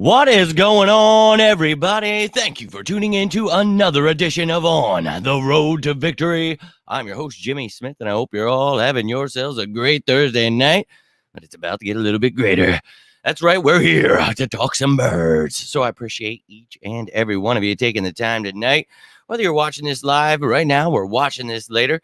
What is going on, everybody? Thank you for tuning in to another edition of On the Road to Victory. I'm your host, Jimmy Smith, and I hope you're all having yourselves a great Thursday night, but it's about to get a little bit greater. That's right, we're here to talk some birds. So I appreciate each and every one of you taking the time tonight, whether you're watching this live right now or watching this later.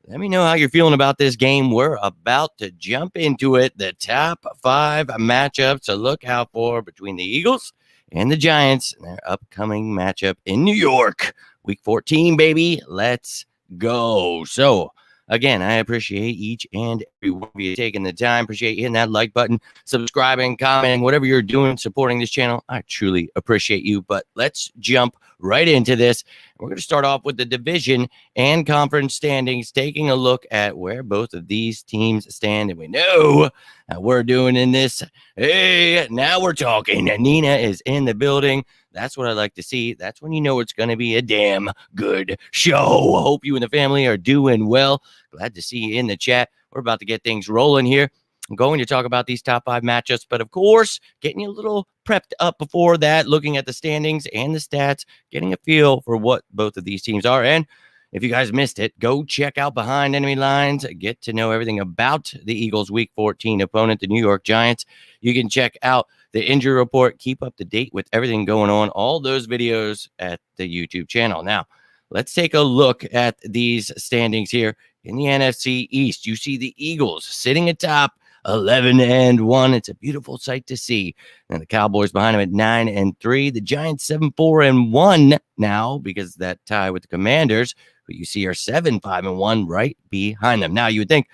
Let me know how you're feeling about this game. We're about to jump into it. The top 5 matchups to look out for between the Eagles and the Giants and their upcoming matchup in New York. Week 14, baby. Let's go. So, again, I appreciate each and every one of you taking the time. Appreciate hitting that like button, subscribing, commenting, whatever you're doing, supporting this channel. I truly appreciate you. But let's jump right into this. We're going to start off with the division and conference standings, taking a look at where both of these teams stand. And we know how we're doing in this. Hey, now we're talking. Nina is in the building. That's what I like to see. That's when you know it's going to be a damn good show. Hope you and the family are doing well. Glad to see you in the chat. We're about to get things rolling here. I'm going to talk about these top 5 matchups, but of course, getting you a little prepped up before that, looking at the standings and the stats, getting a feel for what both of these teams are. And if you guys missed it, go check out Behind Enemy Lines, get to know everything about the Eagles' Week 14 opponent, the New York Giants. You can check out the injury report, keep up to date with everything going on, all those videos at the YouTube channel. Now, let's take a look at these standings here in the NFC East. You see the Eagles sitting atop 11-1. It's a beautiful sight to see. And the Cowboys behind them at 9-3. The Giants 7-4-1 now because of that tie with the Commanders, who you see are 7-5-1 right behind them. Now you would think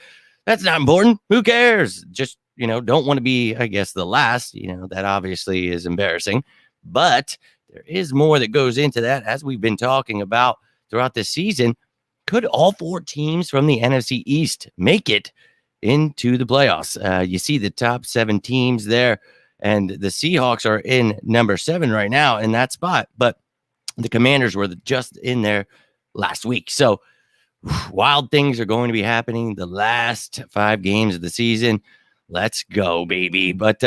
that's not important. Who cares? Just, don't want to be, I guess, the last. That obviously is embarrassing. But there is more that goes into that, as we've been talking about throughout this season. Could all 4 teams from the NFC East make it into the playoffs? You see the top 7 teams there, and the Seahawks are in number 7 right now in that spot, but the Commanders were just in there last week. So wild things are going to be happening the last 5 games of the season. Let's go, baby. But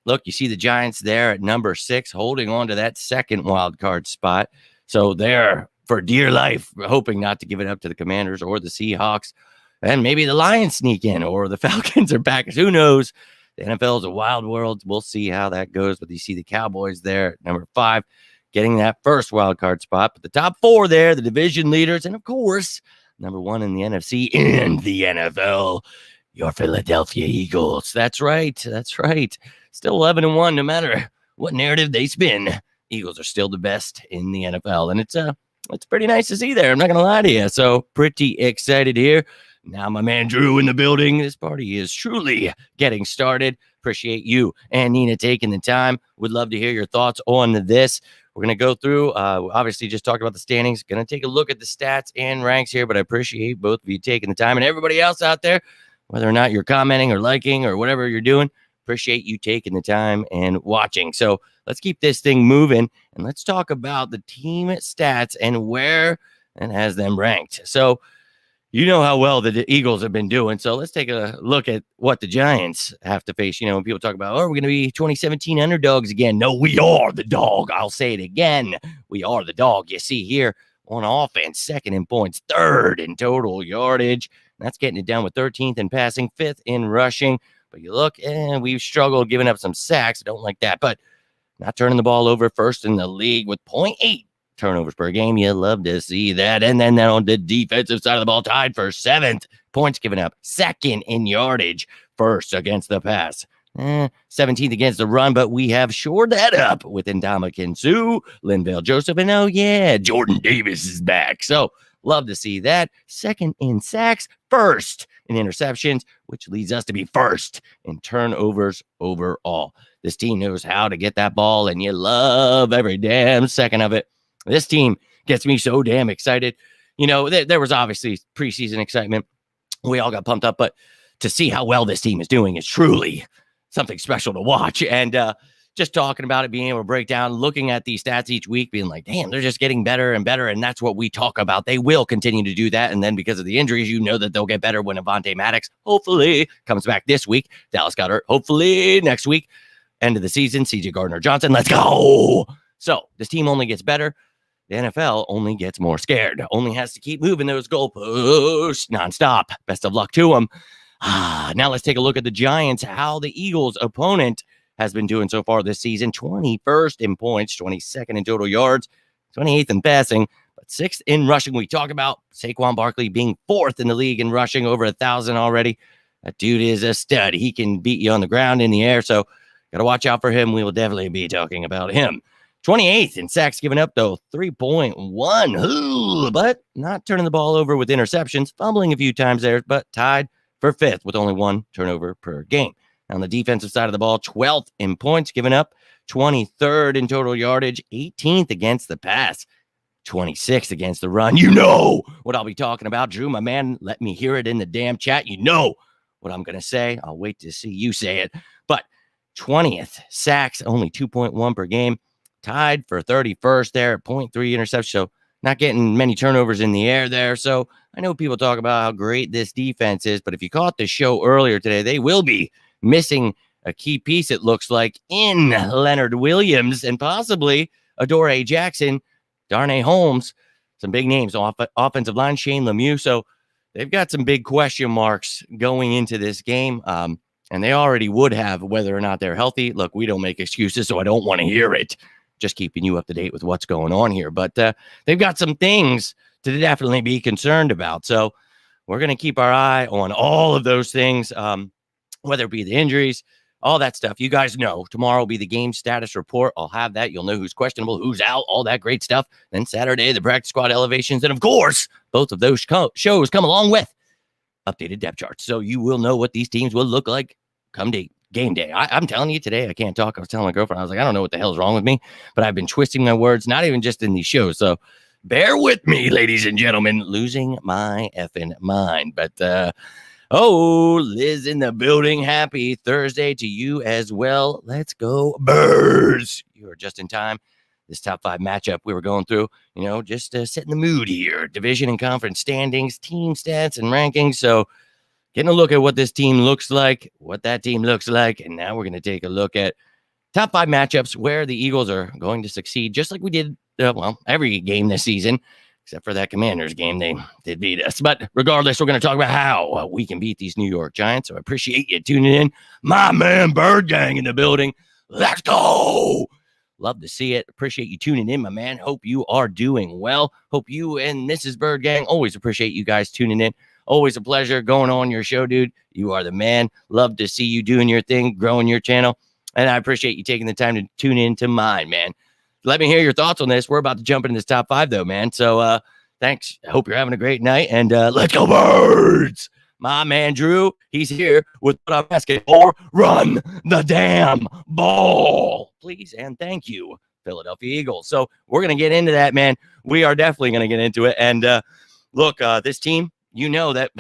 look, you see the Giants there at number 6, holding on to that second wild card spot. So they're for dear life, hoping not to give it up to the Commanders or the Seahawks. And maybe the Lions sneak in, or the Falcons or Packers. Who knows? The NFL is a wild world. We'll see how that goes. But you see the Cowboys there at number 5, getting that first wild card spot. But the top 4 there, the division leaders, and of course, number 1 in the NFC and the NFL, your Philadelphia Eagles. That's right. That's right. Still 11-1, no matter what narrative they spin. Eagles are still the best in the NFL, and it's pretty nice to see there. I'm not gonna lie to you. So pretty excited here. Now, my man Drew in the building. This party is truly getting started. Appreciate you and Nina taking the time. Would love to hear your thoughts on this. We're going to go through, obviously just talked about the standings. Going to take a look at the stats and ranks here, but I appreciate both of you taking the time. And everybody else out there, whether or not you're commenting or liking or whatever you're doing, appreciate you taking the time and watching. So let's keep this thing moving, and let's talk about the team stats and where and has them ranked. So you know how well the Eagles have been doing. So let's take a look at what the Giants have to face. When people talk about, we're going to be 2017 underdogs again. No, we are the dog. I'll say it again. We are the dog. You see here on offense, 2nd in points, 3rd in total yardage. That's getting it down with 13th in passing, 5th in rushing. But you look, we've struggled giving up some sacks. I don't like that. But not turning the ball over, 1st in the league with 0.8 turnovers per game. You love to see that. And then on the defensive side of the ball, tied for 7th. Points given up, 2nd in yardage, 1st against the pass. 17th against the run, but we have shored that up with Ndamukong Suh, Linval Joseph, and Jordan Davis is back. So love to see that. 2nd in sacks, 1st in interceptions, which leads us to be 1st in turnovers overall. This team knows how to get that ball, and you love every damn second of it. This team gets me so damn excited. There was obviously preseason excitement. We all got pumped up, but to see how well this team is doing is truly something special to watch. And just talking about it, being able to break down, looking at these stats each week, being like, damn, they're just getting better and better. And that's what we talk about. They will continue to do that. And then because of the injuries, that they'll get better when Avonte Maddox hopefully comes back this week. Dallas Goedert hopefully next week. End of the season, CJ Gardner-Johnson. Let's go. So this team only gets better. The NFL only gets more scared. Only has to keep moving those goalposts nonstop. Best of luck to them. Now let's take a look at the Giants, how the Eagles' opponent has been doing so far this season. 21st in points, 22nd in total yards, 28th in passing, but 6th in rushing. We talk about Saquon Barkley being 4th in the league in rushing, over 1,000 already. That dude is a stud. He can beat you on the ground, in the air, so got to watch out for him. We will definitely be talking about him. 28th in sacks given up, though, 3.1. But not turning the ball over with interceptions, fumbling a few times there, but tied for 5th with only 1 turnover per game. On the defensive side of the ball, 12th in points given up, 23rd in total yardage, 18th against the pass, 26th against the run. You know what I'll be talking about. Drew, my man, let me hear it in the damn chat. You know what I'm going to say. I'll wait to see you say it. But 20th sacks, only 2.1 per game, tied for 31st there at 0.3 interceptions. So not getting many turnovers in the air there. So I know people talk about how great this defense is, but if you caught the show earlier today, they will be missing a key piece, it looks like, in Leonard Williams and possibly Adoree Jackson, Darnay Holmes, some big names off offensive line, Shane Lemieux. So they've got some big question marks going into this game. And they already would have, whether or not they're healthy. Look, we don't make excuses, so I don't want to hear it. Just keeping you up to date with what's going on here. But they've got some things to definitely be concerned about. So we're going to keep our eye on all of those things, whether it be the injuries, all that stuff. You guys know tomorrow will be the game status report. I'll have that. You'll know who's questionable, who's out, all that great stuff. Then Saturday, the practice squad elevations. And of course, both of those shows come along with updated depth charts. So you will know what these teams will look like come game day. I'm telling you today, I can't talk. I was telling my girlfriend, I was like, I don't know what the hell's wrong with me, but I've been twisting my words, not even just in these shows. So bear with me, ladies and gentlemen, losing my effing mind. But, Liz in the building. Happy Thursday to you as well. Let's go Birds. You are just in time. This top 5 matchup we were going through, just setting the mood here. Division and conference standings, team stats and rankings. So getting a look at what this team looks like, what that team looks like. And now we're going to take a look at top 5 matchups where the Eagles are going to succeed, just like we did, every game this season, except for that Commanders game. They did beat us. But regardless, we're going to talk about how we can beat these New York Giants. So I appreciate you tuning in. My man, Bird Gang in the building. Let's go. Love to see it. Appreciate you tuning in, my man. Hope you are doing well. Hope you and Mrs. Bird Gang, always appreciate you guys tuning in. Always a pleasure going on your show, dude. You are the man. Love to see you doing your thing, growing your channel. And I appreciate you taking the time to tune in to mine, man. Let me hear your thoughts on this. We're about to jump into this top 5, though, man. So thanks. I hope you're having a great night. And let's go Birds. My man, Drew, he's here with what I'm asking for. Run the damn ball, please. And thank you, Philadelphia Eagles. So we're going to get into that, man. We are definitely going to get into it. And look, this team, you know that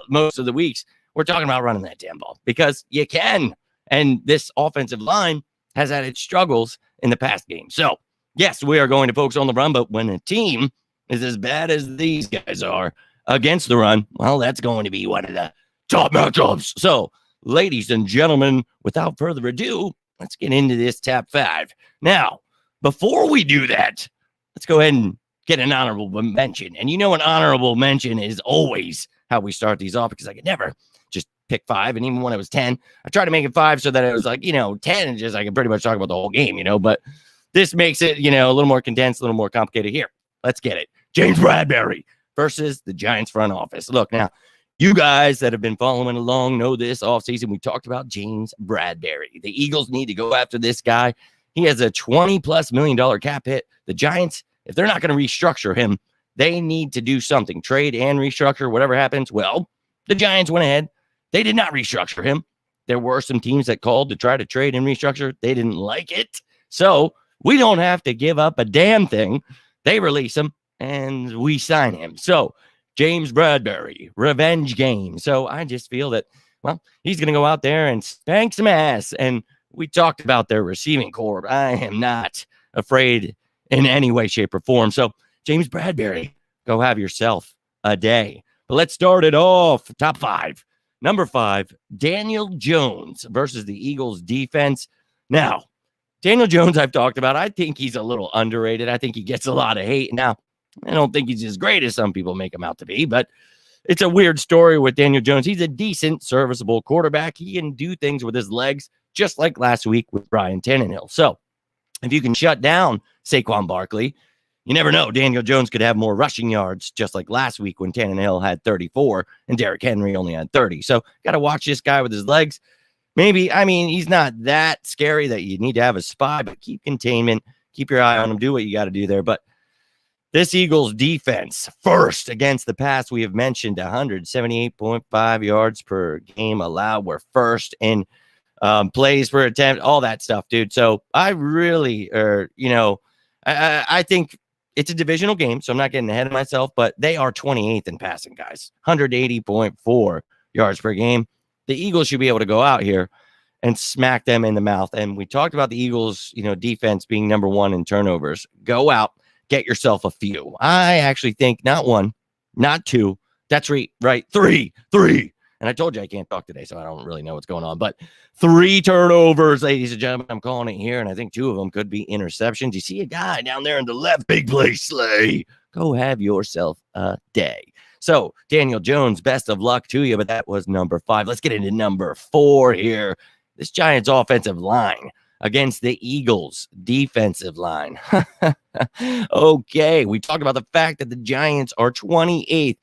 most of the weeks we're talking about running that damn ball because you can. And this offensive line has had its struggles in the past game. So, yes, we are going to focus on the run, but when a team is as bad as these guys are against the run, well, that's going to be one of the top matchups. So, ladies and gentlemen, without further ado, let's get into this top 5. Now, before we do that, let's go ahead and get an honorable mention. And an honorable mention is always how we start these off because I could never just pick 5. And even when I was 10, I tried to make it 5 so that it was like, 10 and just I could pretty much talk about the whole game, but this makes it, a little more condensed, a little more complicated. Here, let's get it. James Bradberry versus the Giants front office. Look, now, you guys that have been following along know this offseason. We talked about James Bradberry. The Eagles need to go after this guy. He has a $20+ million cap hit. The Giants, if they're not going to restructure him, they need to do something. Trade and restructure, whatever happens. Well, the Giants went ahead. They did not restructure him. There were some teams that called to try to trade and restructure. They didn't like it. So we don't have to give up a damn thing. They release him and we sign him. So James Bradberry, revenge game. So I just feel that, he's going to go out there and spank some ass. And we talked about their receiving corps. I am not afraid in any way, shape, or form. So James Bradberry, go have yourself a day. But let's start it off. Top 5. Number 5, Daniel Jones versus the Eagles defense. Now, Daniel Jones, I've talked about. I think he's a little underrated. I think he gets a lot of hate. Now, I don't think he's as great as some people make him out to be, but it's a weird story with Daniel Jones. He's a decent, serviceable quarterback. He can do things with his legs, just like last week with Ryan Tannehill. So if you can shut down Saquon Barkley, you never know. Daniel Jones could have more rushing yards, just like last week when Tannehill had 34 and Derrick Henry only had 30. So got to watch this guy with his legs. Maybe, I mean, he's not that scary that you need to have a spy, but keep containment, keep your eye on him, do what you got to do there. But this Eagles defense, first against the pass, we have mentioned 178.5 yards per game allowed. We're first in plays per attempt, all that stuff, dude. So I really, I think it's a divisional game, so I'm not getting ahead of myself, but they are 28th in passing, guys. 180.4 yards per game. The Eagles should be able to go out here and smack them in the mouth. And we talked about the Eagles, defense being number one in turnovers. Go out, get yourself a few. I actually think not one, not two. That's right. Three. And I told you I can't talk today, so I don't really know what's going on. But 3 turnovers, ladies and gentlemen. I'm calling it here, and I think 2 of them could be interceptions. You see a guy down there in the left, big play, Slay. Go have yourself a day. So, Daniel Jones, best of luck to you, but that was number 5. Let's get into number 4 here. This Giants offensive line against the Eagles defensive line. Okay, we talked about the fact that the Giants are 28th,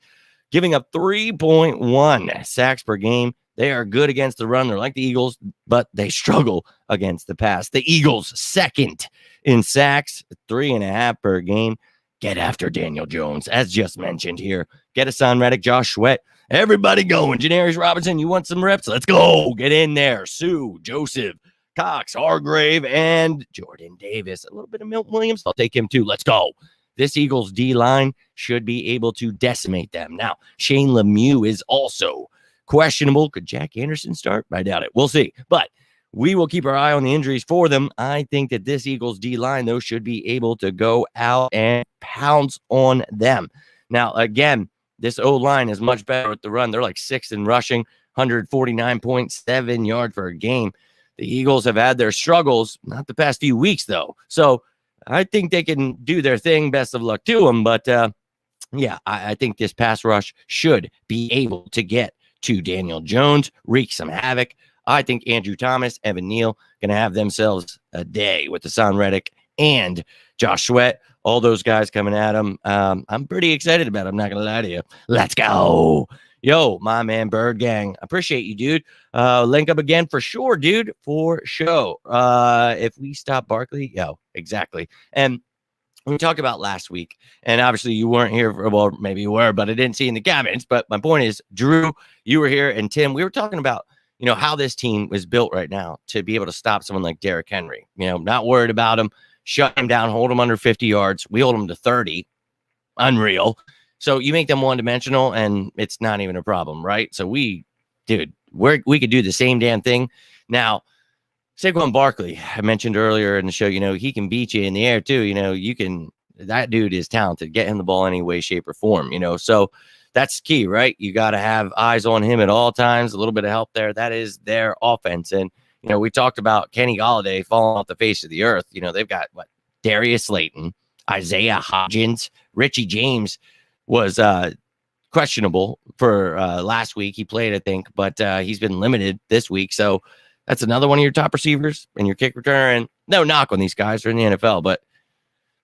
giving up 3.1 sacks per game. They are good against the run. They're like the Eagles, but they struggle against the pass. The Eagles second in sacks, 3.5 per game. Get after Daniel Jones, as just mentioned here. Get Hassan Reddick, Josh Sweat, everybody going. Janarius Robinson, you want some reps? Let's go. Get in there. Sue, Joseph, Cox, Hargrave, and Jordan Davis. A little bit of Milton Williams. I'll take him too. Let's go. This Eagles D-line should be able to decimate them. Now, Shane Lemieux is also questionable. Could Jack Anderson start? I doubt it. We'll see. But we will keep our eye on the injuries for them. I think that this Eagles D-line, though, should be able to go out and pounce on them. Now, again, this O-line is much better at the run. They're like 6th in rushing, 149.7 yards per game. The Eagles have had their struggles, not the past few weeks, though. So I think they can do their thing. Best of luck to them. But, I think this pass rush should be able to get to Daniel Jones, wreak some havoc. I think Andrew Thomas, Evan Neal, going to have themselves a day with Hassan Reddick and Josh Sweat. All those guys coming at them. I'm pretty excited about it. I'm not going to lie to you. Let's go. Yo, my man, Bird Gang. Appreciate you, dude. Link up again for sure, dude. For show. If we stop Barkley, exactly. And we talked about last week, and obviously you weren't here well, maybe you were, but I didn't see in the comments. But my point is, Drew, you were here, and Tim, we were talking about how this team was built right now to be able to stop someone like Derrick Henry. Not worried about him, shut him down, hold him under 50 yards. We hold him to 30. Unreal. So you make them one-dimensional, and it's not even a problem, right? So we could do the same damn thing. Now, Saquon Barkley, I mentioned earlier in the show, he can beat you in the air too. That dude is talented. Get him the ball any way, shape, or form, So that's key, right? You got to have eyes on him at all times. A little bit of help there. That is their offense. And, we talked about Kenny Golladay falling off the face of the earth. They've got Darius Slayton, Isaiah Hodgins, Richie James was questionable for last week. He played, I think, but he's been limited this week. So that's another one of your top receivers and your kick return. No knock on these guys. They're in the NFL, but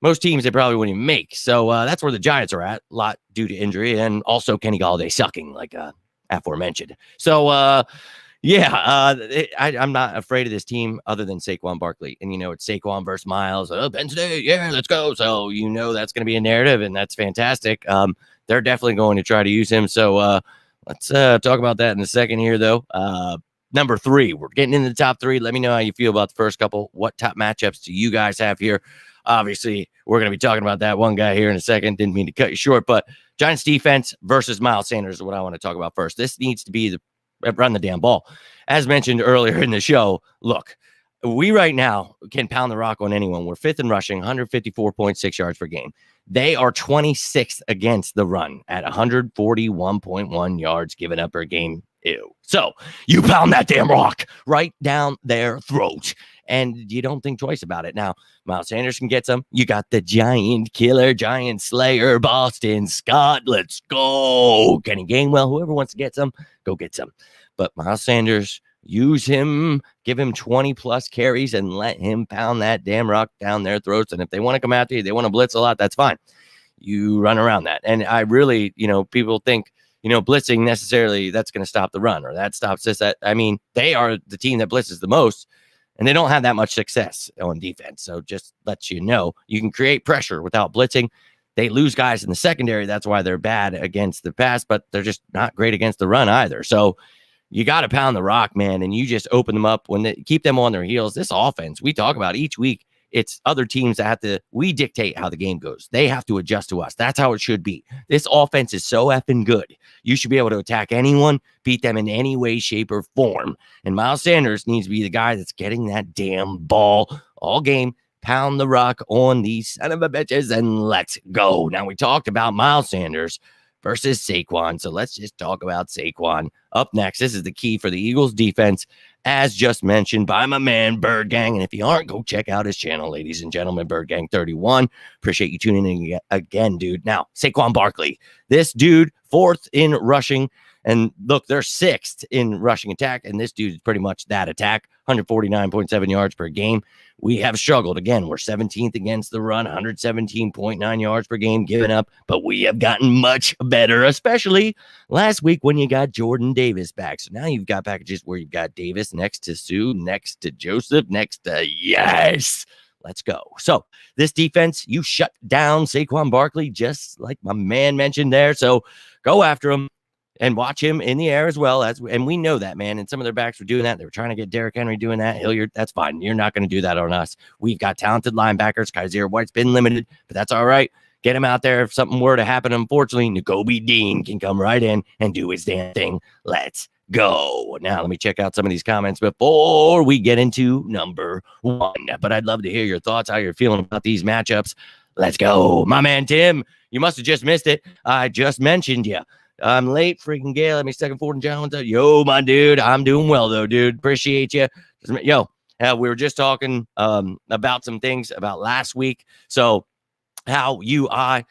most teams they probably wouldn't even make. So that's where the Giants are at, a lot due to injury and also Kenny Golladay sucking, like aforementioned. So, I'm not afraid of this team other than Saquon Barkley. And, it's Saquon versus Miles. Penn State, let's go. So, that's going to be a narrative, and that's fantastic. They're definitely going to try to use him. So, let's talk about that in a second here, though. Number 3, we're getting into the top 3. Let me know how you feel about the first couple. What top matchups do you guys have here? Obviously, we're going to be talking about that one guy here in a second. Didn't mean to cut you short, but Giants defense versus Miles Sanders is what I want to talk about first. This needs to be run the damn ball. As mentioned earlier in the show, look, we right now can pound the rock on anyone. We're 5th in rushing, 154.6 yards per game. They are 26th against the run at 141.1 yards given up per game. Ew. So you pound that damn rock right down their throat. and you don't think twice about it. Now, Miles Sanders can get some. You got the giant killer, giant slayer, Boston Scott. Let's go. Kenny Gainwell, whoever wants to get some, go get some. But Miles Sanders, use him, give him 20 plus carries and let him pound that damn rock down their throats. And if they want to come after you, they want to blitz a lot, that's fine. You run around that. And I really, people think, blitzing necessarily that's going to stop the run or that stops this. I mean, they are the team that blitzes the most and they don't have that much success on defense. So just lets you know, you can create pressure without blitzing. They lose guys in the secondary. That's why they're bad against the pass, but they're just not great against the run either. So you got to pound the rock, man, and you just open them up when they keep them on their heels. This offense, we talk about each week, it's other teams that we dictate how the game goes. They have to adjust to us. That's how it should be. This offense is so effing good. You should be able to attack anyone, beat them in any way, shape, or form. And Miles Sanders needs to be the guy that's getting that damn ball all game. Pound the rock on these son of a bitches and let's go. Now, we talked about Miles Sanders versus Saquon. So let's just talk about Saquon. Up next, this is the key for the Eagles defense, as just mentioned by my man Bird Gang. And if you aren't, go check out his channel, ladies and gentlemen, Bird Gang 31. Appreciate you tuning in again, dude. Now, Saquon Barkley, this dude, 4th in rushing. And look, they're 6th in rushing attack. And this dude is pretty much that attack, 149.7 yards per game. We have struggled. Again, we're 17th against the run, 117.9 yards per game given up, but we have gotten much better, especially last week when you got Jordan Davis back. So now you've got packages where you've got Davis next to Sue, next to Joseph, next to yes. Let's go. So this defense, you shut down Saquon Barkley, just like my man mentioned there. So go after him. And watch him in the air as well. And we know that, man. And some of their backs were doing that. They were trying to get Derrick Henry doing that. Hilliard, that's fine. You're not going to do that on us. We've got talented linebackers. Kaiser White's been limited, but that's all right. Get him out there. If something were to happen, unfortunately, Nakobe Dean can come right in and do his damn thing. Let's go. Now, let me check out some of these comments before we get into number 1. But I'd love to hear your thoughts, how you're feeling about these matchups. Let's go. My man, Tim, you must have just missed it. I just mentioned you. I'm late, freaking Gale. Let me second forward and Jones. Yo, my dude. I'm doing well, though, dude. Appreciate you. Yo, we were just talking about some things about last week. So how you, I,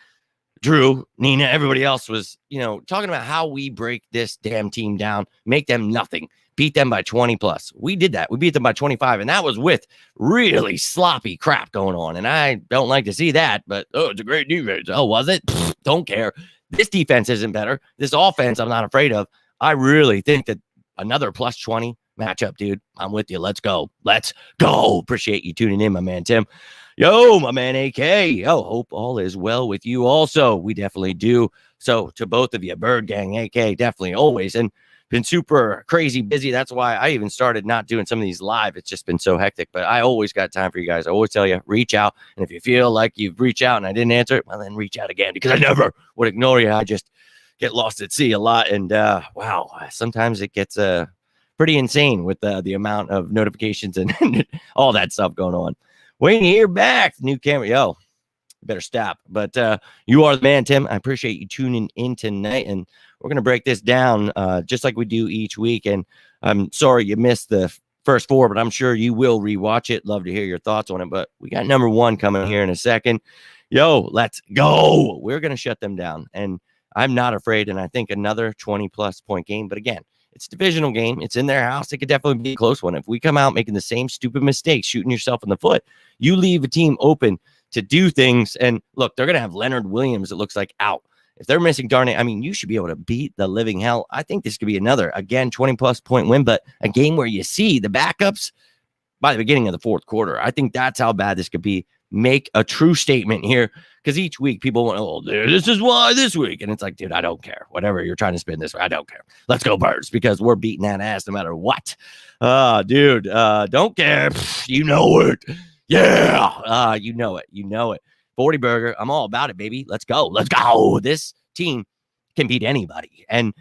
Drew, Nina, everybody else was, talking about how we break this damn team down, make them nothing, beat them by 20 plus. We did that. We beat them by 25, and that was with really sloppy crap going on. And I don't like to see that, but, it's a great defense. Oh, was it? Don't care. This defense isn't better. This offense, I'm not afraid of. I really think that another plus 20 matchup, dude. I'm with you. Let's go. Let's go. Appreciate you tuning in, my man, Tim. Yo, my man, AK. Yo, hope all is well with you also. We definitely do. So to both of you, Bird Gang, AK, definitely always. And been super crazy busy. That's why I even started not doing some of these live. It's just been so hectic, but I always got time for you guys. I always tell you, reach out. And if you feel like you've reached out and I didn't answer it, well, then reach out again, because I never would ignore you. I just get lost at sea a lot. And wow, sometimes it gets pretty insane with the amount of notifications and all that stuff going on. Waiting to hear back. New camera. Yo, better stop. But you are the man, Tim. I appreciate you tuning in tonight. And we're going to break this down just like we do each week. And I'm sorry you missed the first 4, but I'm sure you will rewatch it. Love to hear your thoughts on it. But we got number 1 coming here in a second. Yo, let's go. We're going to shut them down. And I'm not afraid. And I think another 20-plus point game. But again, it's a divisional game. It's in their house. It could definitely be a close one. If we come out making the same stupid mistakes, shooting yourself in the foot, you leave a team open to do things. And look, they're going to have Leonard Williams, it looks like, out. If they're missing Darnay, I mean, you should be able to beat the living hell. I think this could be another, again, 20-plus point win, but a game where you see the backups by the beginning of the 4th quarter. I think that's how bad this could be. Make a true statement here, because each week people want, oh, this is why this week. And it's like, dude, I don't care. Whatever you're trying to spin this way, I don't care. Let's go Birds, because we're beating that ass no matter what. Dude, don't care. You know it. Yeah. You know it. You know it. 40 burger. I'm all about it, baby. Let's go. Let's go. This team can beat anybody. And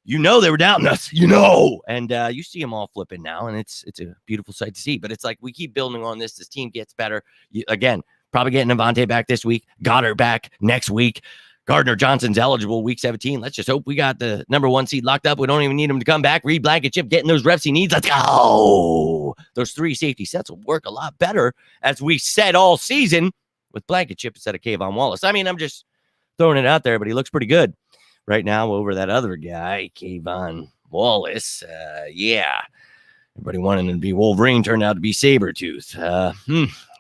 they were doubting us, and you see them all flipping now. And it's a beautiful sight to see, but it's like, we keep building on this. This team gets better. Again, probably getting Avante back this week, Goddard back next week. Gardner Johnson's eligible week 17. Let's just hope we got the number 1 seed locked up. We don't even need him to come back. Reed Blankenship getting those reps he needs. Let's go. Those 3 safety sets will work a lot better, as we said all season, with Blankenship instead of Kayvon Wallace. I mean, I'm just throwing it out there, but he looks pretty good right now over that other guy, Kayvon Wallace. Yeah. Everybody wanted him to be Wolverine, turned out to be Sabretooth.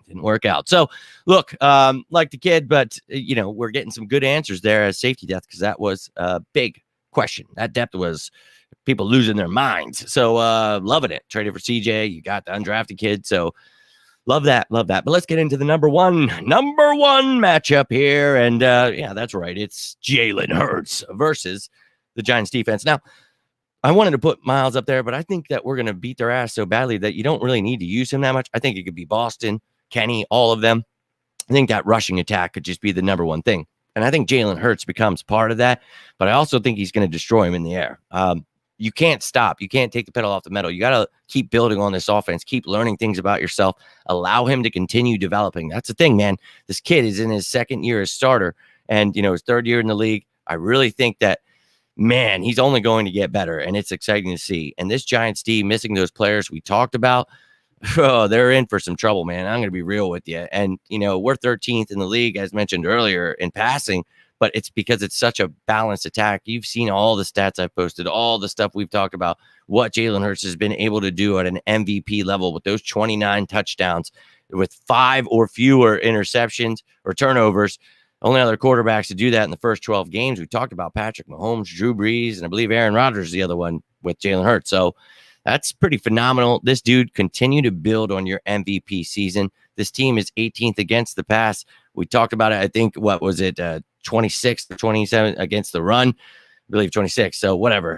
Didn't work out. So, look, like the kid, but, we're getting some good answers there as safety depth, because that was a big question. That depth was people losing their minds. So, loving it. Traded for CJ. You got the undrafted kid. So, love that. But let's get into the number one matchup here. And, yeah, that's right. It's Jalen Hurts versus the Giants defense. Now, I wanted to put Miles up there, but I think that we're going to beat their ass so badly that you don't really need to use him that much. I think it could be Boston, Kenny, all of them. I think that rushing attack could just be the number one thing. And I think Jalen Hurts becomes part of that, but I also think he's going to destroy him in the air. You can't stop. You can't take the pedal off the metal. You got to keep building on this offense, keep learning things about yourself, allow him to continue developing. That's the thing, man. This kid is in his second year as starter and, his third year in the league. I really think that, man, he's only going to get better, and it's exciting to see. And this Giants D missing those players we talked about, they're in for some trouble, man. I'm going to be real with you. And, we're 13th in the league, as mentioned earlier, in passing, but it's because it's such a balanced attack. You've seen all the stats I've posted, all the stuff we've talked about, what Jalen Hurts has been able to do at an MVP level with those 29 touchdowns, with 5 or fewer interceptions or turnovers. Only other quarterbacks to do that in the first 12 games. We talked about Patrick Mahomes, Drew Brees, and I believe Aaron Rodgers is the other one with Jalen Hurts. So that's pretty phenomenal. This dude continue to build on your MVP season. This team is 18th against the pass. We talked about it. I think, 26th or 27th against the run? I believe 26. So whatever.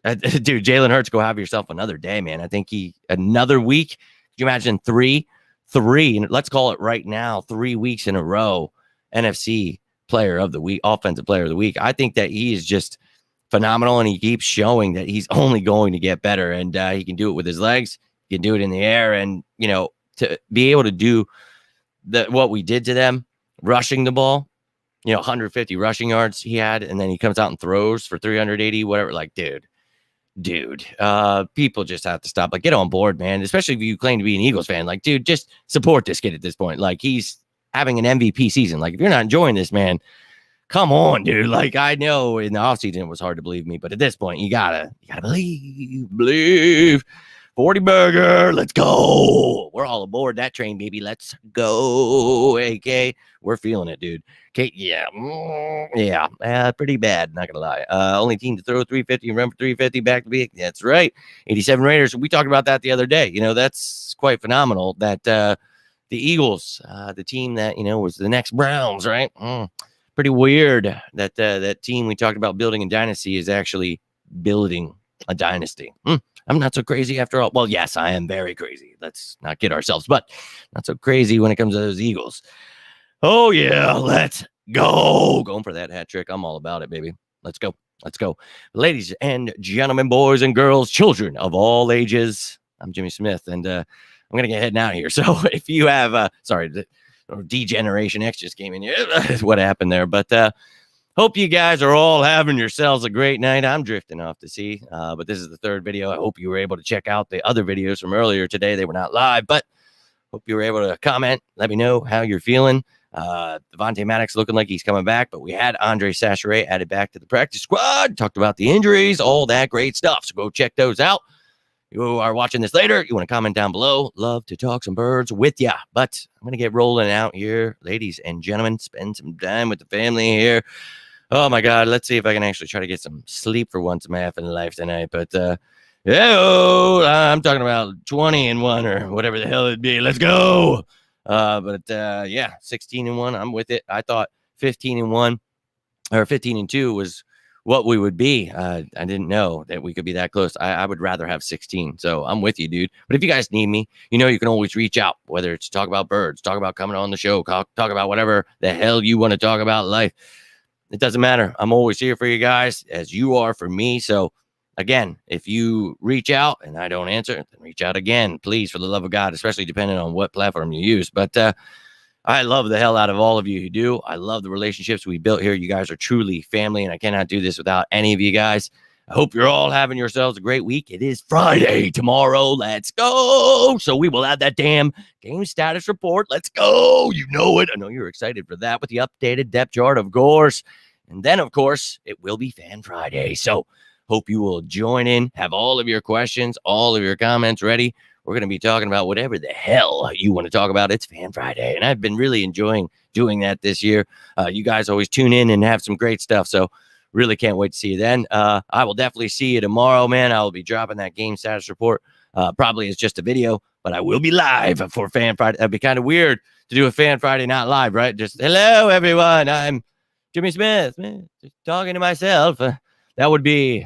Dude, Jalen Hurts, go have yourself another day, man. I think another week. Could you imagine three, and let's call it right now, 3 weeks in a row, NFC player of the week, offensive player of the week. I think that he is just phenomenal, and he keeps showing that he's only going to get better, and he can do it with his legs. He can do it in the air, and, to be able to do what we did to them, rushing the ball, 150 rushing yards he had, and then he comes out and throws for 380, whatever. Like, dude, people just have to stop. Like, get on board, man, especially if you claim to be an Eagles fan. Like, dude, just support this kid at this point. Like, he's having an MVP season. Like, if you're not enjoying this, man, come on, dude. Like, I know in the offseason it was hard to believe me, but at this point, you gotta believe. 40 burger, let's go. We're all aboard that train, baby. Let's go. AK, we're feeling it, dude. Okay, yeah, pretty bad, not gonna lie. Only team to throw 350 and run for 350 back to back. That's right. 87 Raiders. We talked about that the other day. That's quite phenomenal that the Eagles, the team that, was the next Browns, right? Pretty weird that that team we talked about building a dynasty is actually building a dynasty. I'm not so crazy after all. Well, yes, I am very crazy. Let's not kid ourselves, but not so crazy when it comes to those Eagles. Oh, yeah, let's go. Going for that hat trick. I'm all about it, baby. Let's go. Ladies and gentlemen, boys and girls, children of all ages, I'm Jimmy Smith, and I'm going to get heading out here. So if you have, D-Generation X just came in here. What happened there? But hope you guys are all having yourselves a great night. I'm drifting off to sea, but this is the third video. I hope you were able to check out the other videos from earlier today. They were not live, but hope you were able to comment. Let me know how you're feeling. Devontae Maddox looking like he's coming back, but we had Andre Sacheret added back to the practice squad. Talked about the injuries, all that great stuff. So go check those out. You are watching this later, you want to comment down below. Love to talk some birds with ya. But I'm going to get rolling out here. Ladies and gentlemen, spend some time with the family here. Oh, my God. Let's see if I can actually try to get some sleep for once in my effing life tonight. But, I'm talking about 20-1 or whatever the hell it'd be. Let's go. 16-1. I'm with it. I thought 15-1 or 15-2 was what we would be. I didn't know that we could be that close. I would rather have 16. So I'm with you, dude. But if you guys need me, you can always reach out, whether it's talk about birds, talk about coming on the show, talk about whatever the hell you want to talk about in life. It doesn't matter. I'm always here for you guys, as you are for me. So again, if you reach out and I don't answer, then reach out again, please, for the love of God, especially depending on what platform you use. But I love the hell out of all of you who do. I love the relationships we built here. You guys are truly family, and I cannot do this without any of you guys. I hope you're all having yourselves a great week. It is Friday tomorrow. Let's go. So we will have that damn game status report. Let's go. You know it. I know you're excited for that with the updated depth chart, of course. And then, of course, it will be Fan Friday. So hope you will join in, have all of your questions, all of your comments ready. We're going to be talking about whatever the hell you want to talk about. It's Fan Friday, and I've been really enjoying doing that this year. You guys always tune in and have some great stuff, so really can't wait to see you then. I will definitely see you tomorrow, man. I will be dropping that game status report. Probably it's just a video, but I will be live for Fan Friday. That'd be kind of weird to do a Fan Friday not live, right? Just, hello, everyone. I'm Jimmy Smith, man, just talking to myself. That'd be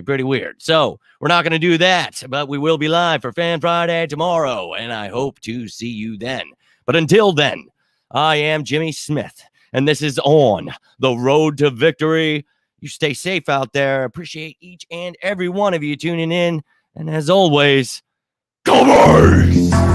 pretty weird. So we're not going to do that, but we will be live for Fan Friday tomorrow, and I hope to see you then. But until then, I am Jimmy Smith, and this is On the Road to Victory. You stay safe out there. Appreciate each and every one of you tuning in. And as always, go Birds!